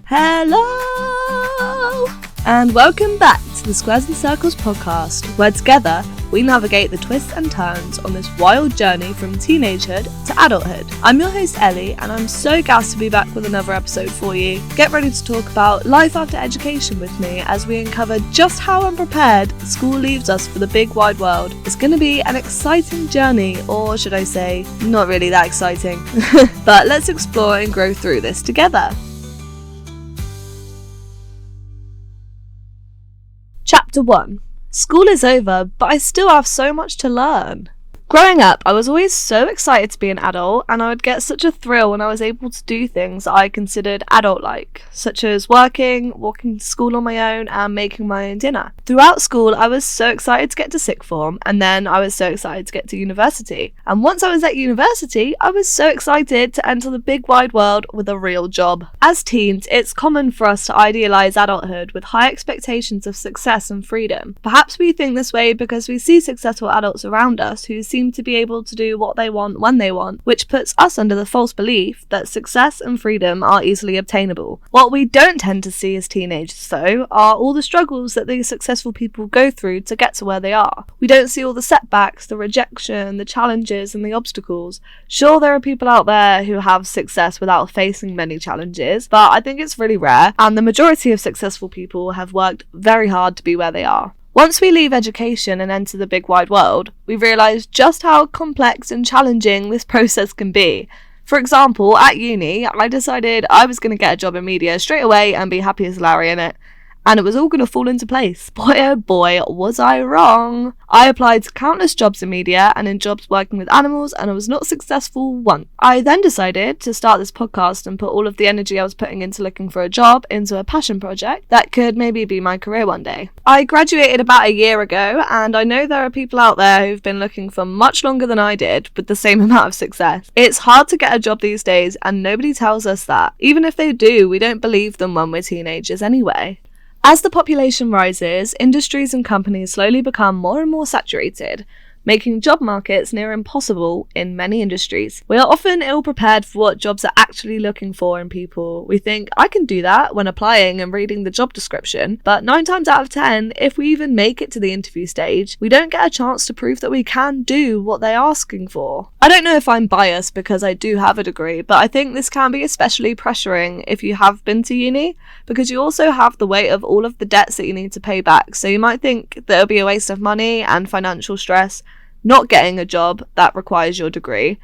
Hello! And welcome back to the Squares and Circles podcast, where together we navigate the twists and turns on this wild journey from teenagehood to adulthood. I'm your host Ellie, and I'm so gassed to be back with another episode for you. Get ready to talk about life after education with me as we uncover just how unprepared school leaves us for the big wide world. It's going to be an exciting journey, or should I say, not really that exciting. But let's explore and grow through this together. Chapter 1. School is over, but I still have so much to learn. Growing up, I was always so excited to be an adult, and I would get such a thrill when I was able to do things that I considered adult-like, such as working, walking to school on my own, and making my own dinner. Throughout school, I was so excited to get to sixth form, and then I was so excited to get to university. And once I was at university, I was so excited to enter the big wide world with a real job. As teens, it's common for us to idealise adulthood with high expectations of success and freedom. Perhaps we think this way because we see successful adults around us who seem to be able to do what they want when they want, which puts us under the false belief that success and freedom are easily obtainable. What we don't tend to see as teenagers, though, are all the struggles that these successful people go through to get to where they are. We don't see all the setbacks, the rejection, the challenges, and the obstacles. Sure, there are people out there who have success without facing many challenges, but I think it's really rare, and the majority of successful people have worked very hard to be where they are. Once we leave education and enter the big wide world, we realise just how complex and challenging this process can be. For example, at uni, I decided I was going to get a job in media straight away and be happy as Larry in it. And it was all going to fall into place. Boy oh boy, was I wrong. I applied to countless jobs in media and in jobs working with animals, and I was not successful once. I then decided to start this podcast and put all of the energy I was putting into looking for a job into a passion project that could maybe be my career one day. I graduated about a year ago, and I know there are people out there who've been looking for much longer than I did with the same amount of success. It's hard to get a job these days, and nobody tells us that. Even if they do, we don't believe them when we're teenagers anyway. As the population rises, industries and companies slowly become more and more saturated, making job markets near impossible in many industries. We are often ill-prepared for what jobs are actually looking for in people. We think, I can do that when applying and reading the job description, but 9 times out of 10, if we even make it to the interview stage, we don't get a chance to prove that we can do what they're asking for. I don't know if I'm biased because I do have a degree, but I think this can be especially pressuring if you have been to uni, because you also have the weight of all of the debts that you need to pay back. So you might think that it'll be a waste of money and financial stress not getting a job that requires your degree.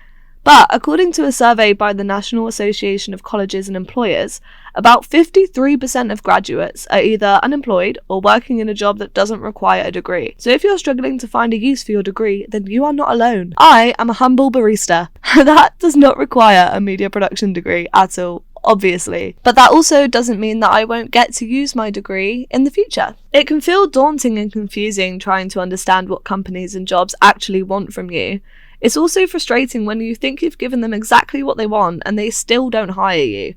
But according to a survey by the National Association of Colleges and Employers, about 53% of graduates are either unemployed or working in a job that doesn't require a degree. So if you're struggling to find a use for your degree, then you are not alone. I am a humble barista. That does not require a media production degree at all, obviously. But that also doesn't mean that I won't get to use my degree in the future. It can feel daunting and confusing trying to understand what companies and jobs actually want from you. It's also frustrating when you think you've given them exactly what they want and they still don't hire you.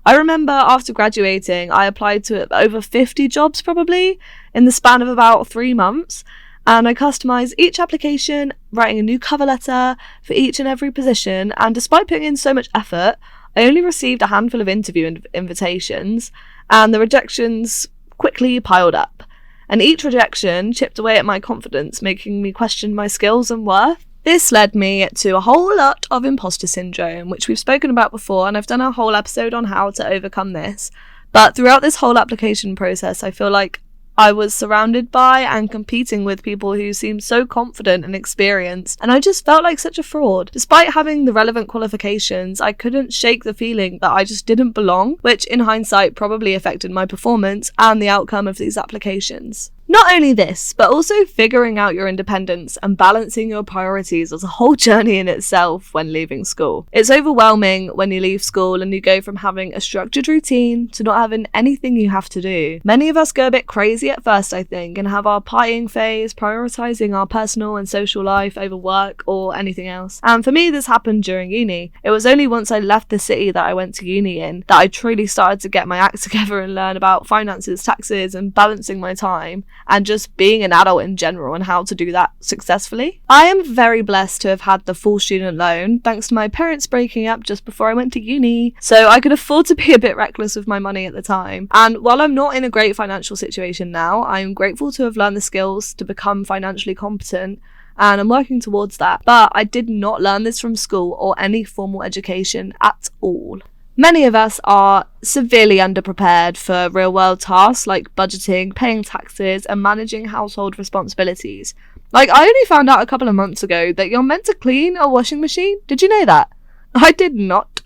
I remember after graduating, I applied to over 50 jobs probably in the span of about 3 months. And I customised each application, writing a new cover letter for each and every position. And despite putting in so much effort, I only received a handful of interview invitations, and the rejections quickly piled up. And each rejection chipped away at my confidence, making me question my skills and worth. This led me to a whole lot of imposter syndrome, which we've spoken about before, and I've done a whole episode on how to overcome this. But throughout this whole application process, I feel like I was surrounded by and competing with people who seemed so confident and experienced, and I just felt like such a fraud. Despite having the relevant qualifications, I couldn't shake the feeling that I just didn't belong, which in hindsight probably affected my performance and the outcome of these applications. Not only this, but also figuring out your independence and balancing your priorities was a whole journey in itself when leaving school. It's overwhelming when you leave school and you go from having a structured routine to not having anything you have to do. Many of us go a bit crazy at first, I think, and have our partying phase, prioritising our personal and social life over work or anything else. And for me, this happened during uni. It was only once I left the city that I went to uni in that I truly started to get my act together and learn about finances, taxes, and balancing my time. and just being an adult in general and how to do that successfully. I am very blessed to have had the full student loan thanks to my parents breaking up just before I went to uni, so I could afford to be a bit reckless with my money at the time. And while I'm not in a great financial situation now, I'm grateful to have learned the skills to become financially competent, and I'm working towards that. But I did not learn this from school or any formal education at all. Many of us are severely underprepared for real-world tasks like budgeting, paying taxes, and managing household responsibilities. Like, I only found out a couple of months ago that you're meant to clean a washing machine. Did you know that? I did not.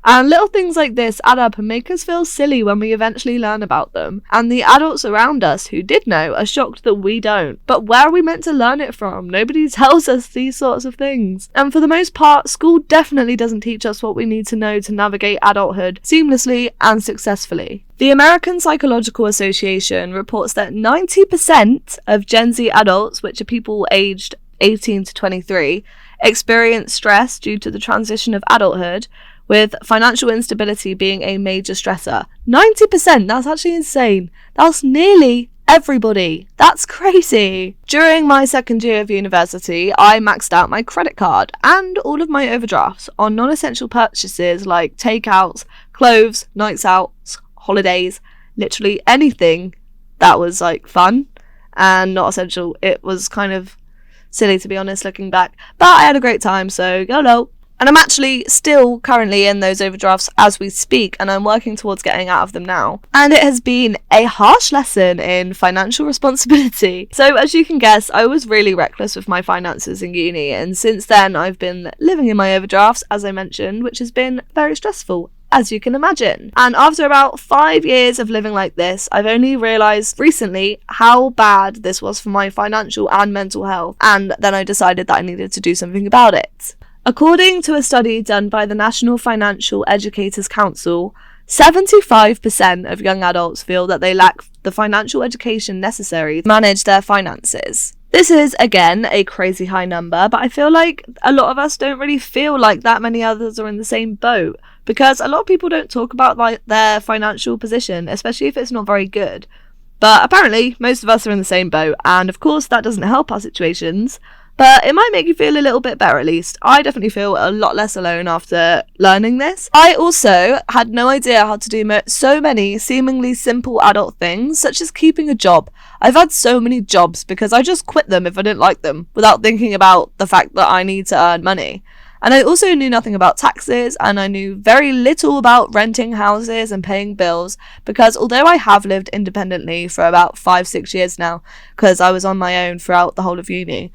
And little things like this add up and make us feel silly when we eventually learn about them. And the adults around us who did know are shocked that we don't. But where are we meant to learn it from? Nobody tells us these sorts of things. And for the most part, school definitely doesn't teach us what we need to know to navigate adulthood seamlessly and successfully. The American Psychological Association reports that 90% of Gen Z adults, which are people aged 18 to 23, experience stress due to the transition of adulthood, with financial instability being a major stressor. 90%, that's actually insane. That's nearly everybody. That's crazy. During my second year of university, I maxed out my credit card and all of my overdrafts on non-essential purchases like takeouts, clothes, nights out, holidays, literally anything that was like fun and not essential. It was kind of silly, to be honest, looking back, but I had a great time, so YOLO. And I'm actually still currently in those overdrafts as we speak, and I'm working towards getting out of them now. And it has been a harsh lesson in financial responsibility. So as you can guess, I was really reckless with my finances in uni, and since then I've been living in my overdrafts, as I mentioned, which has been very stressful, as you can imagine. And after about 5 years of living like this, I've only realised recently how bad this was for my financial and mental health, and then I decided that I needed to do something about it. According to a study done by the National Financial Educators Council, 75% of young adults feel that they lack the financial education necessary to manage their finances. This is, again, a crazy high number, but I feel like a lot of us don't really feel like that many others are in the same boat, because a lot of people don't talk about their financial position, especially if it's not very good. But apparently, most of us are in the same boat, and of course that doesn't help our situations. But it might make you feel a little bit better, at least. I definitely feel a lot less alone after learning this. I also had no idea how to do so many seemingly simple adult things, such as keeping a job. I've had so many jobs because I just quit them if I didn't like them, without thinking about the fact that I need to earn money. And I also knew nothing about taxes, and I knew very little about renting houses and paying bills, because although I have lived independently for about 5-6 years now, because I was on my own throughout the whole of uni,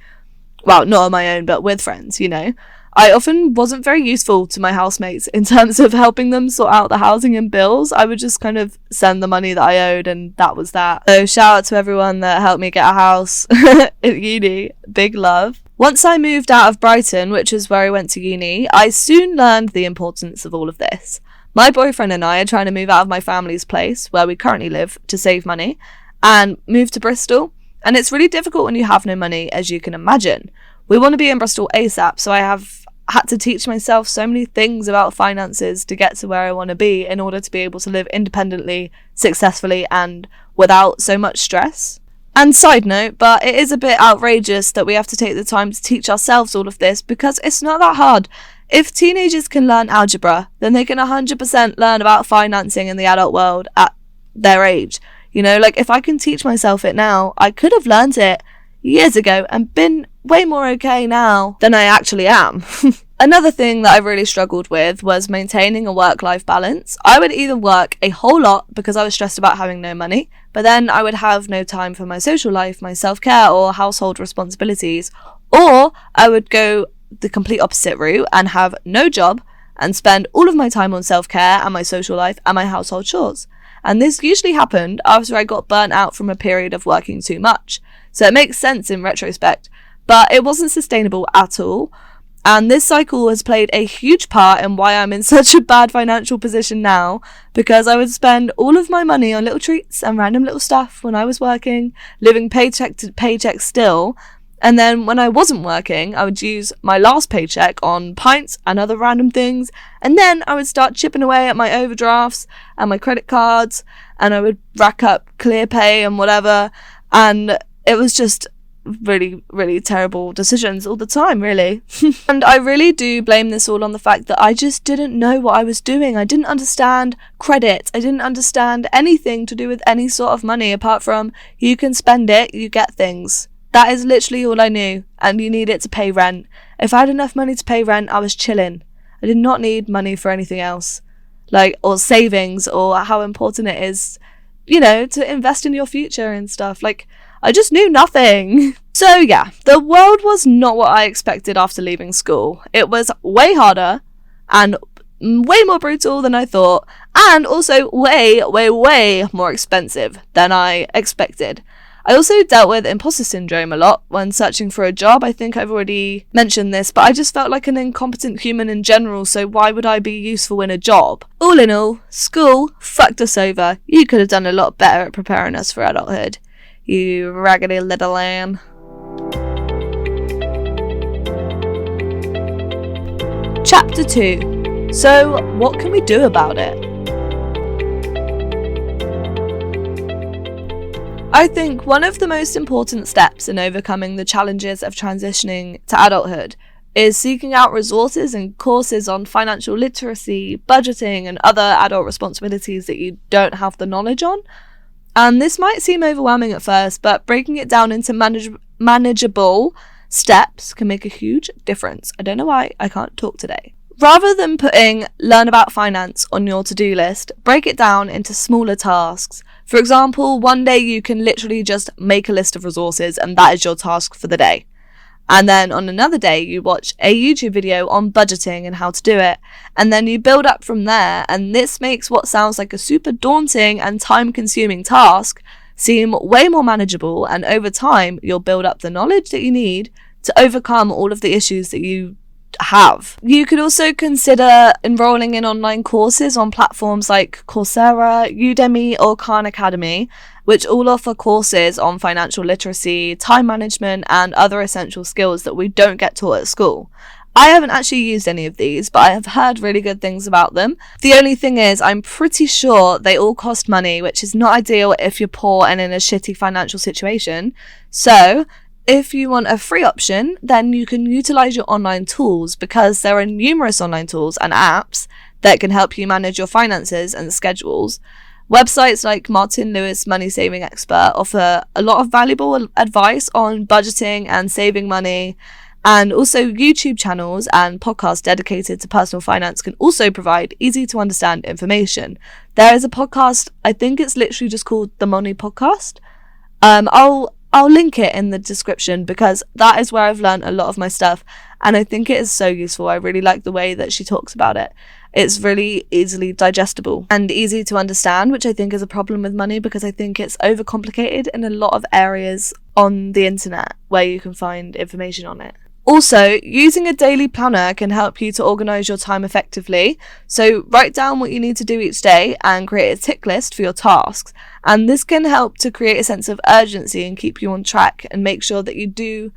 well, not on my own, but with friends, you know, I often wasn't very useful to my housemates in terms of helping them sort out the housing and bills. I would just kind of send the money that I owed, and that was that. So shout out to everyone that helped me get a house at uni. Big love. Once I moved out of Brighton, which is where I went to uni, I soon learned the importance of all of this. My boyfriend and I are trying to move out of my family's place, where we currently live, to save money, and move to Bristol. And it's really difficult when you have no money, as you can imagine. We want to be in Bristol ASAP, so I have had to teach myself so many things about finances to get to where I want to be in order to be able to live independently, successfully, and without so much stress. And side note, but it is a bit outrageous that we have to take the time to teach ourselves all of this, because it's not that hard. If teenagers can learn algebra, then they can 100% learn about financing in the adult world at their age. You know, like, if I can teach myself it now, I could have learned it years ago and been way more okay now than I actually am. Another thing that I really struggled with was maintaining a work-life balance. I would either work a whole lot because I was stressed about having no money, but then I would have no time for my social life, my self-care, or household responsibilities, or I would go the complete opposite route and have no job and spend all of my time on self-care and my social life and my household chores. And this usually happened after I got burnt out from a period of working too much. So it makes sense in retrospect, but it wasn't sustainable at all. And this cycle has played a huge part in why I'm in such a bad financial position now, because I would spend all of my money on little treats and random little stuff when I was working, living paycheck to paycheck still. And then when I wasn't working, I would use my last paycheck on pints and other random things. And then I would start chipping away at my overdrafts and my credit cards, and I would rack up clear pay and whatever. And it was just really, really terrible decisions all the time, really. And I really do blame this all on the fact that I just didn't know what I was doing. I didn't understand credit. I didn't understand anything to do with any sort of money apart from you can spend it, you get things. That is literally all I knew, and you need it to pay rent. If I had enough money to pay rent, I was chilling. I did not need money for anything else, or savings, or how important it is, to invest in your future and stuff. I just knew nothing. So yeah, the world was not what I expected after leaving school. It was way harder and way more brutal than I thought, and also way, way, way more expensive than I expected. I also dealt with imposter syndrome a lot when searching for a job. I think I've already mentioned this, but I just felt like an incompetent human in general, so why would I be useful in a job? All in all, school fucked us over. You could have done a lot better at preparing us for adulthood, you raggedy little lamb. Chapter 2. So, what can we do about it? I think one of the most important steps in overcoming the challenges of transitioning to adulthood is seeking out resources and courses on financial literacy, budgeting, and other adult responsibilities that you don't have the knowledge on. And this might seem overwhelming at first, but breaking it down into manageable steps can make a huge difference. I don't know why I can't talk today. Rather than putting learn about finance on your to-do list, break it down into smaller tasks. For example, one day you can literally just make a list of resources and that is your task for the day. And then on another day, you watch a YouTube video on budgeting and how to do it. And then you build up from there. And this makes what sounds like a super daunting and time-consuming task seem way more manageable. And over time, you'll build up the knowledge that you need to overcome all of the issues that you have. You could also consider enrolling in online courses on platforms like Coursera, Udemy, or Khan Academy, which all offer courses on financial literacy, time management, and other essential skills that we don't get taught at school. I haven't actually used any of these, but I have heard really good things about them. The only thing is, I'm pretty sure they all cost money, which is not ideal if you're poor and in a shitty financial situation. So, if you want a free option, then you can utilize your online tools, because there are numerous online tools and apps that can help you manage your finances and schedules. Websites like Martin Lewis Money Saving Expert offer a lot of valuable advice on budgeting and saving money, and also YouTube channels and podcasts dedicated to personal finance can also provide easy to understand information. There is a podcast, I think it's literally just called The Money Podcast. I'll link it in the description, because that is where I've learned a lot of my stuff, and I think it is so useful. I really like the way that she talks about it. It's really easily digestible and easy to understand, which I think is a problem with money, because I think it's overcomplicated in a lot of areas on the internet where you can find information on it. Also, using a daily planner can help you to organise your time effectively. So write down what you need to do each day and create a tick list for your tasks. And this can help to create a sense of urgency and keep you on track, and make sure that you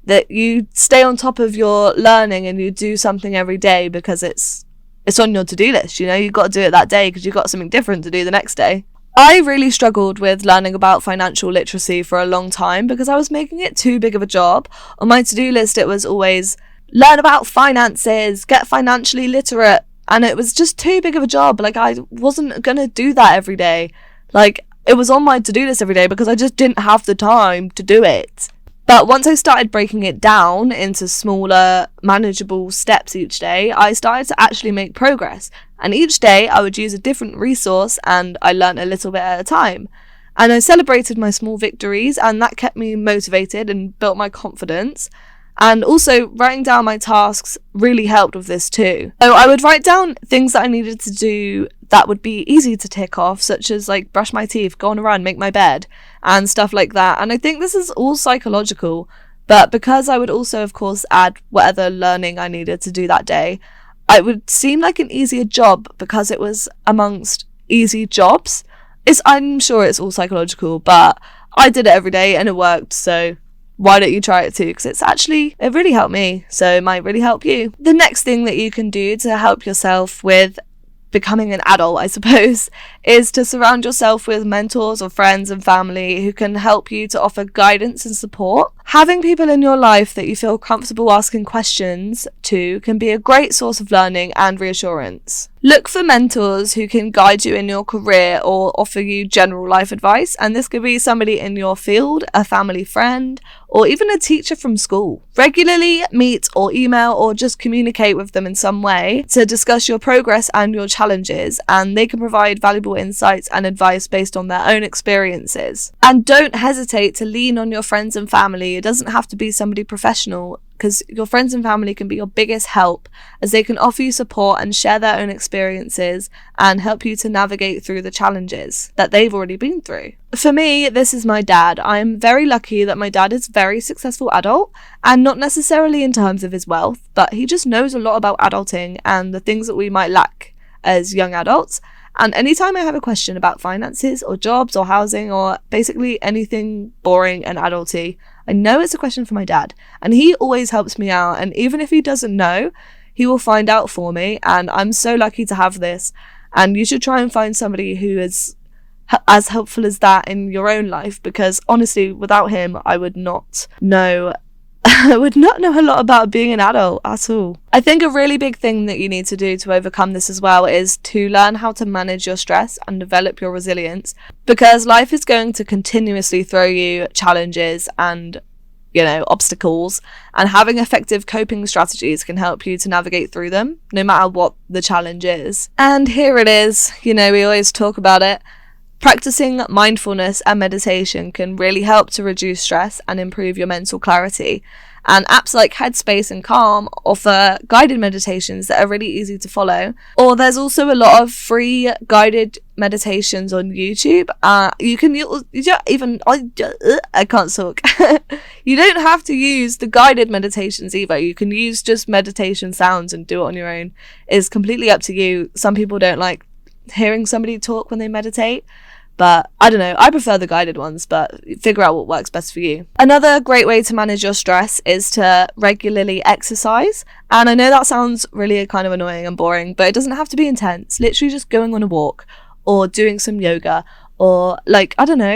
that you stay on top of your learning and you do something every day, because it's on your to-do list. You've got to do it that day because you've got something different to do the next day. I really struggled with learning about financial literacy for a long time because I was making it too big of a job. On my to-do list, it was always learn about finances, get financially literate, and it was just too big of a job. I wasn't going to do that every day. It was on my to-do list every day because I just didn't have the time to do it. But once I started breaking it down into smaller, manageable steps each day, I started to actually make progress. And each day I would use a different resource, and I learned a little bit at a time. And I celebrated my small victories, and that kept me motivated and built my confidence. And also, writing down my tasks really helped with this too. So I would write down things that I needed to do that would be easy to tick off, such as brush my teeth, go on a run, make my bed, and stuff like that. And I think this is all psychological, but because I would also, of course, add whatever learning I needed to do that day, it would seem like an easier job because it was amongst easy jobs. I'm sure it's all psychological, but I did it every day and it worked, so why don't you try it too? Because it really helped me, so it might really help you. The next thing that you can do to help yourself with becoming an adult, I suppose, is to surround yourself with mentors or friends and family who can help you to offer guidance and support. Having people in your life that you feel comfortable asking questions to can be a great source of learning and reassurance. Look for mentors who can guide you in your career or offer you general life advice, and this could be somebody in your field, a family friend, or even a teacher from school. Regularly meet or email or just communicate with them in some way to discuss your progress and your challenges, and they can provide valuable insights and advice based on their own experiences. And don't hesitate to lean on your friends and family. It doesn't have to be somebody professional, because your friends and family can be your biggest help, as they can offer you support and share their own experiences and help you to navigate through the challenges that they've already been through. For me, this is my dad. I am very lucky that my dad is a very successful adult, and not necessarily in terms of his wealth, but he just knows a lot about adulting and the things that we might lack as young adults. And anytime I have a question about finances or jobs or housing or basically anything boring and adulty, I know it's a question for my dad, and he always helps me out. And even if he doesn't know, he will find out for me, and I'm so lucky to have this. And you should try and find somebody who is as helpful as that in your own life, because honestly, without him, I would not know a lot about being an adult at all. I think a really big thing that you need to do to overcome this as well is to learn how to manage your stress and develop your resilience, because life is going to continuously throw you challenges and obstacles, and having effective coping strategies can help you to navigate through them no matter what the challenge is. And here it is, we always talk about it. Practicing mindfulness and meditation can really help to reduce stress and improve your mental clarity. And apps like Headspace and Calm offer guided meditations that are really easy to follow. Or there's also a lot of free guided meditations on YouTube. I can't talk. You don't have to use the guided meditations either. You can use just meditation sounds and do it on your own. It's completely up to you. Some people don't like hearing somebody talk when they meditate, but I don't know, I prefer the guided ones, but figure out what works best for you. Another great way to manage your stress is to regularly exercise. And I know that sounds really kind of annoying and boring, but it doesn't have to be intense. Literally just going on a walk or doing some yoga, or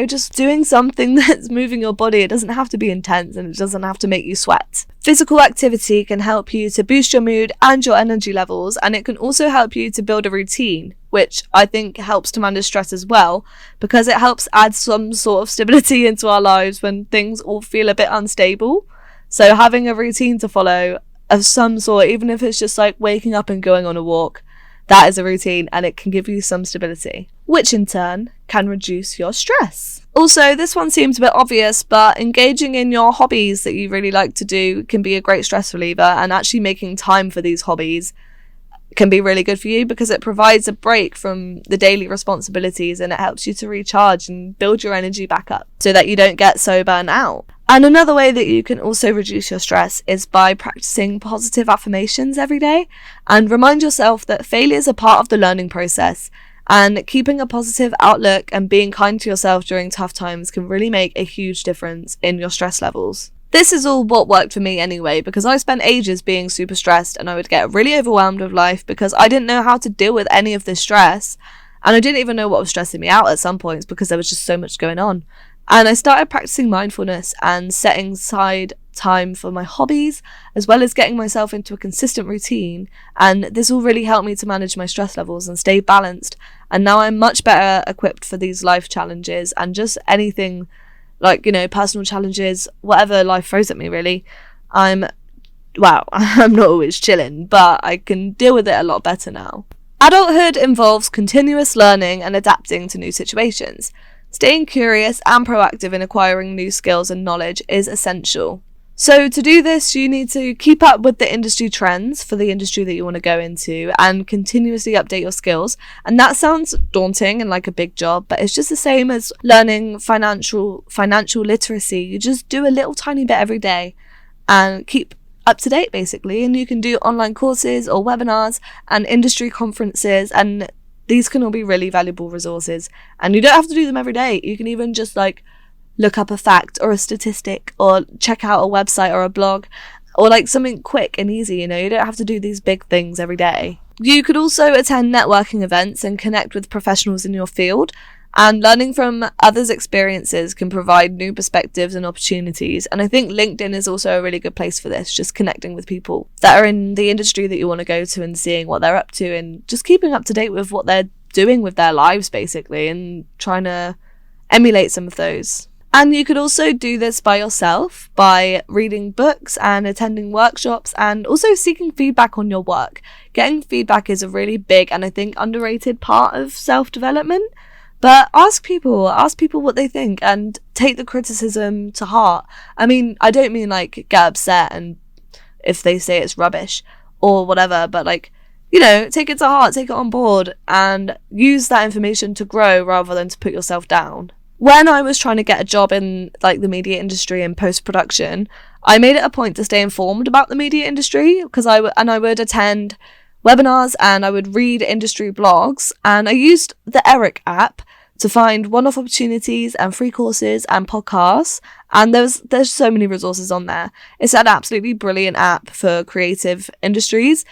just doing something that's moving your body. It doesn't have to be intense, and it doesn't have to make you sweat. Physical activity can help you to boost your mood and your energy levels, and it can also help you to build a routine, which I think helps to manage stress as well, because it helps add some sort of stability into our lives when things all feel a bit unstable. So having a routine to follow of some sort, even if it's just like waking up and going on a walk, that is a routine, and it can give you some stability, which in turn can reduce your stress. Also, this one seems a bit obvious, but engaging in your hobbies that you really like to do can be a great stress reliever, and actually making time for these hobbies can be really good for you, because it provides a break from the daily responsibilities, and it helps you to recharge and build your energy back up so that you don't get so burnt out. And another way that you can also reduce your stress is by practicing positive affirmations every day, and remind yourself that failures are part of the learning process, and keeping a positive outlook and being kind to yourself during tough times can really make a huge difference in your stress levels. This is all what worked for me anyway, because I spent ages being super stressed, and I would get really overwhelmed with life because I didn't know how to deal with any of this stress, and I didn't even know what was stressing me out at some points because there was just so much going on. And I started practicing mindfulness and setting aside time for my hobbies, as well as getting myself into a consistent routine, and this all really helped me to manage my stress levels and stay balanced. And now I'm much better equipped for these life challenges and just anything like, personal challenges, whatever life throws at me, really. I'm not always chilling, but I can deal with it a lot better now. Adulthood involves continuous learning and adapting to new situations. Staying curious and proactive in acquiring new skills and knowledge is essential. So to do this, you need to keep up with the industry trends for the industry that you want to go into and continuously update your skills. And that sounds daunting and like a big job, but it's just the same as learning financial literacy. You just do a little tiny bit every day and keep up to date, basically. And you can do online courses or webinars and industry conferences, and these can all be really valuable resources. And you don't have to do them every day. You can even just look up a fact or a statistic, or check out a website or a blog, or something quick and easy. You don't have to do these big things every day. You could also attend networking events and connect with professionals in your field. And learning from others' experiences can provide new perspectives and opportunities. And I think LinkedIn is also a really good place for this, just connecting with people that are in the industry that you want to go to and seeing what they're up to and just keeping up to date with what they're doing with their lives, basically, and trying to emulate some of those. And you could also do this by yourself by reading books and attending workshops and also seeking feedback on your work. Getting feedback is a really big and I think underrated part of self-development. But ask people what they think and take the criticism to heart. I mean, I don't mean like get upset and if they say it's rubbish or whatever, but like, you know, take it to heart, take it on board and use that information to grow rather than to put yourself down. When I was trying to get a job in like the media industry and post-production, I made it a point to stay informed about the media industry because I would attend webinars and I would read industry blogs, and I used the Eric app to find one-off opportunities and free courses and podcasts, and there's so many resources on there. It's an absolutely brilliant app for creative industries,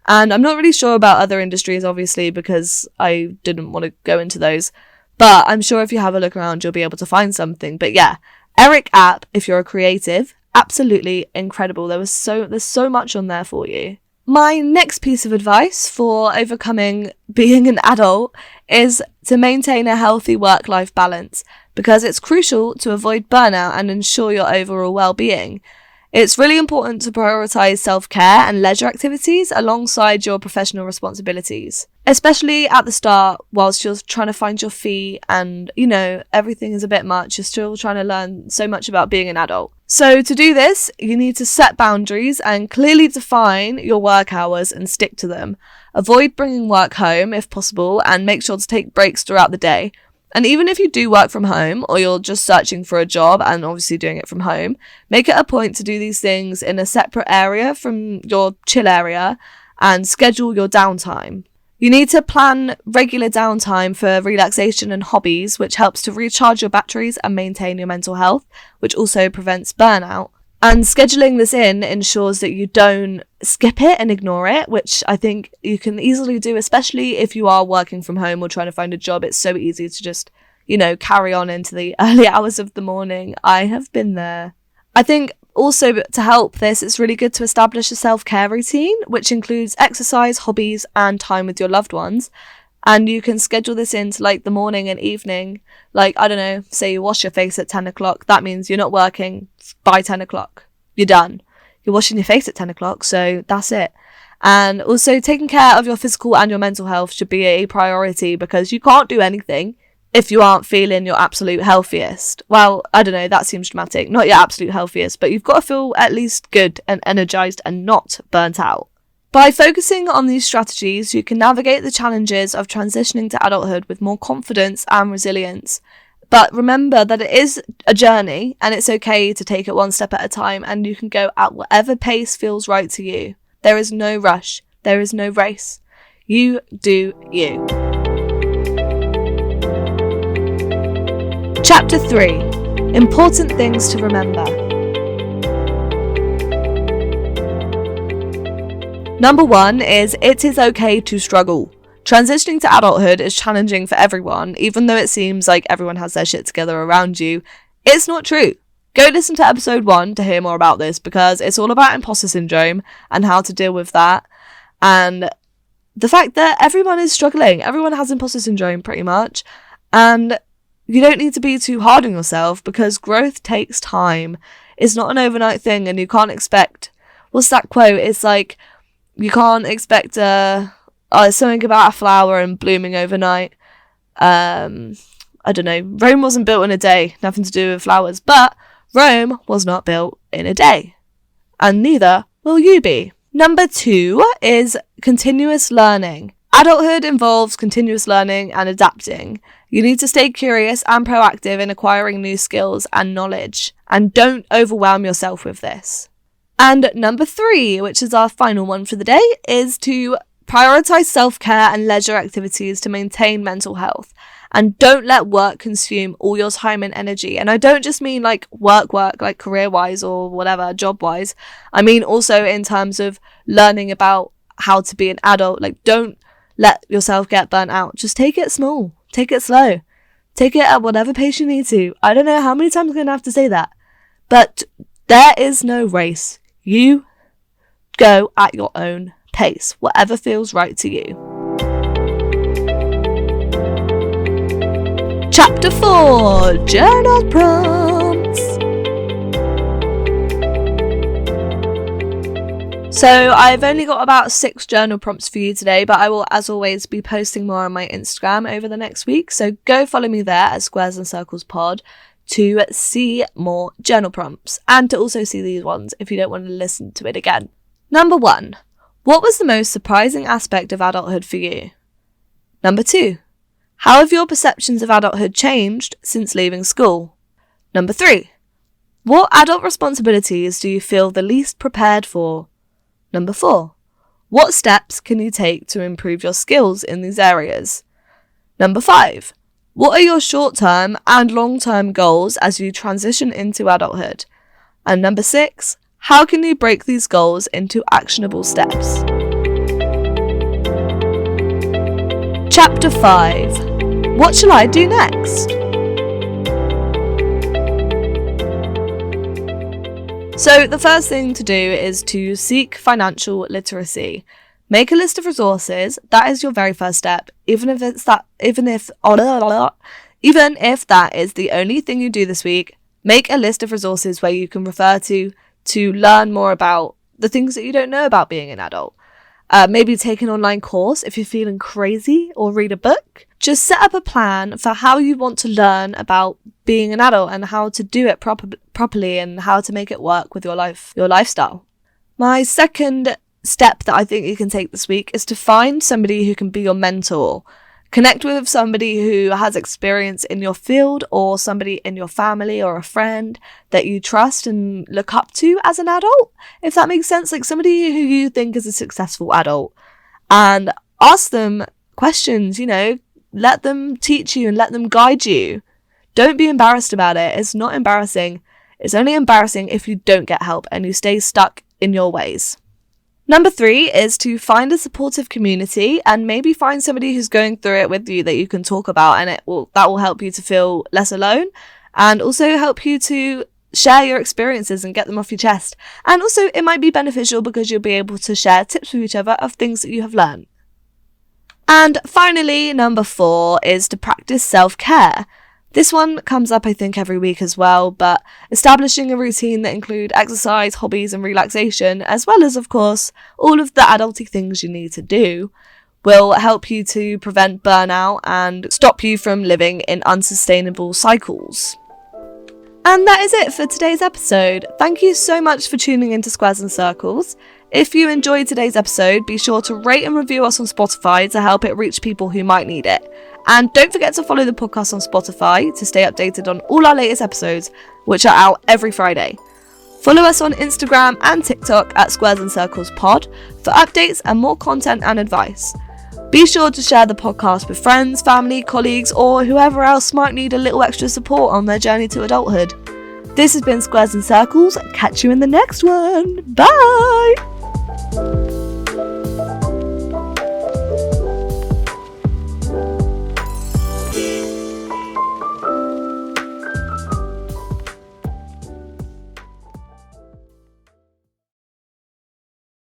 and I'm not really sure about other industries obviously because I didn't want to go into those, but I'm sure if you have a look around you'll be able to find something. But yeah, Eric app if you're a creative, absolutely incredible. There's so much on there for you. My next piece of advice for overcoming being an adult is to maintain a healthy work-life balance because it's crucial to avoid burnout and ensure your overall well-being. It's really important to prioritize self-care and leisure activities alongside your professional responsibilities, especially at the start whilst you're trying to find your feet and, you know, everything is a bit much. You're still trying to learn so much about being an adult. So to do this, you need to set boundaries and clearly define your work hours and stick to them. Avoid bringing work home if possible and make sure to take breaks throughout the day. And even if you do work from home or you're just searching for a job and obviously doing it from home, make it a point to do these things in a separate area from your chill area and schedule your downtime. You need to plan regular downtime for relaxation and hobbies, which helps to recharge your batteries and maintain your mental health, which also prevents burnout. And scheduling this in ensures that you don't skip it and ignore it, which I think you can easily do, especially if you are working from home or trying to find a job. It's so easy to just, you know, carry on into the early hours of the morning. I have been there. I think also to help this, it's really good to establish a self-care routine, which includes exercise, hobbies, and time with your loved ones. And you can schedule this into like the morning and evening. Like, I don't know, say you wash your face at 10 o'clock. That means you're not working by 10 o'clock. You're done. You're washing your face at 10 o'clock. So that's it. And also taking care of your physical and your mental health should be a priority because you can't do anything if you aren't feeling your absolute healthiest. Well, I don't know, that seems dramatic. Not your absolute healthiest, but you've got to feel at least good and energized and not burnt out. By focusing on these strategies, you can navigate the challenges of transitioning to adulthood with more confidence and resilience. But remember that it is a journey and it's okay to take it one step at a time, and you can go at whatever pace feels right to you. There is no rush. There is no race. You do you. Chapter 3. Important things to remember. Number 1 is it is okay to struggle. Transitioning to adulthood is challenging for everyone, even though it seems like everyone has their shit together around you. It's not true. Go listen to episode 1 to hear more about this because it's all about imposter syndrome and how to deal with that. And the fact that everyone is struggling. Everyone has imposter syndrome pretty much. And you don't need to be too hard on yourself because growth takes time. It's not an overnight thing, and you can't expect... What's that quote? It's like... You can't expect something about a flower and blooming overnight. I don't know. Rome wasn't built in a day. Nothing to do with flowers. But Rome was not built in a day. And neither will you be. Number 2 is continuous learning. Adulthood involves continuous learning and adapting. You need to stay curious and proactive in acquiring new skills and knowledge. And don't overwhelm yourself with this. And number 3, which is our final one for the day, is to prioritize self-care and leisure activities to maintain mental health. And don't let work consume all your time and energy. And I don't just mean like work, like career-wise or whatever, job-wise. I mean also in terms of learning about how to be an adult. Like, don't let yourself get burnt out. Just take it small. Take it slow. Take it at whatever pace you need to. I don't know how many times I'm going to have to say that. But there is no race. You go at your own pace. Whatever feels right to you. Chapter 4. Journal Prompts. So I've only got about 6 journal prompts for you today, but I will, as always, be posting more on my Instagram over the next week. So go follow me there at Squares and Circles Pod to see more journal prompts and to also see these ones if you don't want to listen to it again. Number 1. What was the most surprising aspect of adulthood for you? Number 2. How have your perceptions of adulthood changed since leaving school? Number 3. What adult responsibilities do you feel the least prepared for? Number 4. What steps can you take to improve your skills in these areas? Number 5. What are your short-term and long-term goals as you transition into adulthood? And number 6. How can you break these goals into actionable steps? Chapter 5. What shall I do next? So the first thing to do is to seek financial literacy. Make a list of resources. That is your very first step. Even if that is the only thing you do this week, make a list of resources where you can refer to learn more about the things that you don't know about being an adult. Maybe take an online course if you're feeling crazy, or read a book. Just set up a plan for how you want to learn about being an adult and how to do it properly and how to make it work with your lifestyle. My second step that I think you can take this week is to find somebody who can be your mentor. Connect with somebody who has experience in your field, or somebody in your family or a friend that you trust and look up to as an adult, if that makes sense. Like somebody who you think is a successful adult, and ask them questions, let them teach you and let them guide you. Don't be embarrassed about it. It's not embarrassing. It's only embarrassing if you don't get help and you stay stuck in your ways. Number 3 is to find a supportive community and maybe find somebody who's going through it with you that you can talk about, and that will help you to feel less alone and also help you to share your experiences and get them off your chest. And also it might be beneficial because you'll be able to share tips with each other of things that you have learned. And finally, number 4 is to practice self-care. This one comes up, I think, every week as well, but establishing a routine that include exercise, hobbies and relaxation, as well as, of course, all of the adulty things you need to do, will help you to prevent burnout and stop you from living in unsustainable cycles. And that is it for today's episode. Thank you so much for tuning into Squares and Circles. If you enjoyed today's episode, be sure to rate and review us on Spotify to help it reach people who might need it. And don't forget to follow the podcast on Spotify to stay updated on all our latest episodes, which are out every Friday. Follow us on Instagram and TikTok at Squares and Circles Pod for updates and more content and advice. Be sure to share the podcast with friends, family, colleagues, or whoever else might need a little extra support on their journey to adulthood. This has been Squares and Circles. Catch you in the next one. Bye!